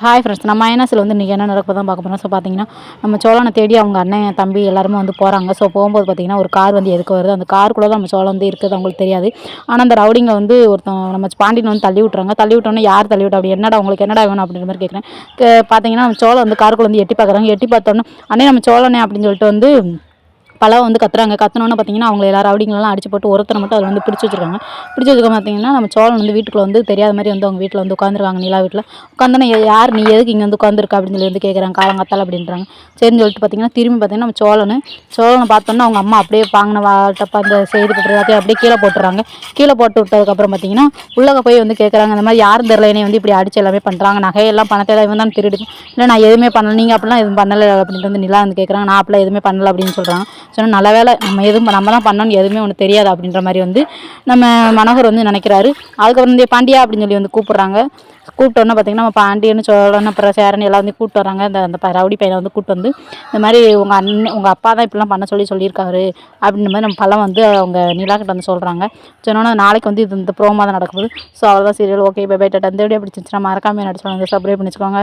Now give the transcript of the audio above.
Hi friends, நம்ம ஐஎன்எஸ்ல வந்து இன்றைக்கி என்ன நடக்குது தான் பார்க்க போகிறோம். ஸோ பார்த்தீங்கன்னா, நம்ம சோழனை தேடி அவங்க அண்ணன் தம்பி எல்லாருமே வந்து போகிறாங்க. ஸோ போகும்போது பார்த்தீங்கன்னா, ஒரு கார் வந்து எதுக்கு வருது, அந்த காருக்குள்ளே தான் நம்ம சோழன் வந்து இருக்குது அவங்களுக்கு தெரியாது. ஆனால் அந்த ரவுடிங்க வந்து ஒருத்தன் நம்ம பாண்டியன் வந்து தள்ளி விட்றாங்க. தள்ளி விட்டோன்னே யார் தள்ளி விட்டா, அப்படி என்னடா உங்களுக்கு என்னடா வேணும் அப்படின்ற மாதிரி கேட்குறேன். பார்த்தீங்கன்னா நம்ம சோழன் வந்து காருக்குள்ளே வந்து எட்டி பார்க்குறாங்க. எட்டி பார்த்தோன்னே அண்ணே நம்ம சோழனே அப்படின்னு சொல்லிட்டு வந்து பலம் வந்து கத்துறாங்க. கத்துனோன்னே பார்த்தீங்கன்னா, அவங்க எல்லா ரவுடிங்களெல்லாம் அடிச்சு போட்டு ஒருத்தரை மட்டும் அதில் வந்து பிடிச்சி வச்சிருக்காங்க. பிடிச்சி வச்சுக்க பார்த்தீங்கன்னா, நம்ம சோழன் வந்து வீட்டுக்குள்ள வந்து தெரியாத மாதிரி வந்து அவங்க வீட்டில் வந்து உட்காந்துருக்காங்க. நிலா வீட்டில் உட்காந்தோன்னே யார் நீ எதுக்கு இங்கே வந்து உட்காந்துருக்க அப்படின்னு சொல்லி வந்து கேட்குறாங்க. காலங்காத்தால அப்படின்றாங்க. சரின்னு சொல்லிட்டு பார்த்தீங்கன்னா, திரும்பி பார்த்தீங்கன்னா நம்ம சோழனை பார்த்தோன்னே அவங்க அம்மா அப்படியே பாங்கின வாட்டப்ப அந்த செய்தி பத்திரம் எல்லாத்தையும் அப்படியே கீழே போட்டுறாங்க. கீழே போட்டு விட்டதுக்கப்புறம் பார்த்தீங்கன்னா, உள்ளே போய் வந்து கேட்குறாங்க. இந்த மாதிரி யாரும் தெரில, என்னை வந்து இப்படி அடிச்சு எல்லாமே பண்ணுறாங்க. நகையெல்லாம் பணத்தை இவன் தான் திருடி. இல்லை நான் எதுவுமே பண்ணல, நீங்கள் அப்படிலாம் எதுவும் பண்ணலை அப்படின்ட்டு வந்து நிலா வந்து கேட்குறாங்க. நான் அப்படிலாம் எதுவுமே பண்ணலை அப்படின்னு சொல்கிறாங்க. சொன்னால் நல்ல வேலை நம்ம தான் பண்ணோன்னு எதுவுமே ஒன்று தெரியாது அப்படின்ற மாதிரி வந்து நம்ம மனோகர் வந்து நினைக்கிறாரு. அதுக்கப்புறம் வந்து பாண்டியா அப்படின்னு சொல்லி வந்து கூப்பிட்றாங்க. கூப்பிட்டோன்னே பார்த்தீங்கன்னா நம்ம பாண்டியன்னு சோழன் அப்புறம் சேரன் எல்லாம் வந்து கூப்பிட்டு வராங்க. அந்த ரவுடி பையனை வந்து கூப்பிட்டு வந்து இந்த மாதிரி உங்கள் அப்பா தான் இப்படிலாம் பண்ண சொல்லியிருக்காரு அப்படின்ற மாதிரி நம்ம பலம் வந்து அவங்க நிலாக்கிட்ட வந்து சொல்கிறாங்க. சொன்னோன்னா நாளைக்கு வந்து இது இந்த ப்ரோமா தான் நடக்குது. ஸோ அவ்வளோதான் serial. Okay bye bye tata. இந்த வீடியோ பிடிச்சிருந்துச்சுன்னா மறக்காம நடிச்சு சப்ஸ்கிரைப் பண்ணிச்சுக்கோங்க.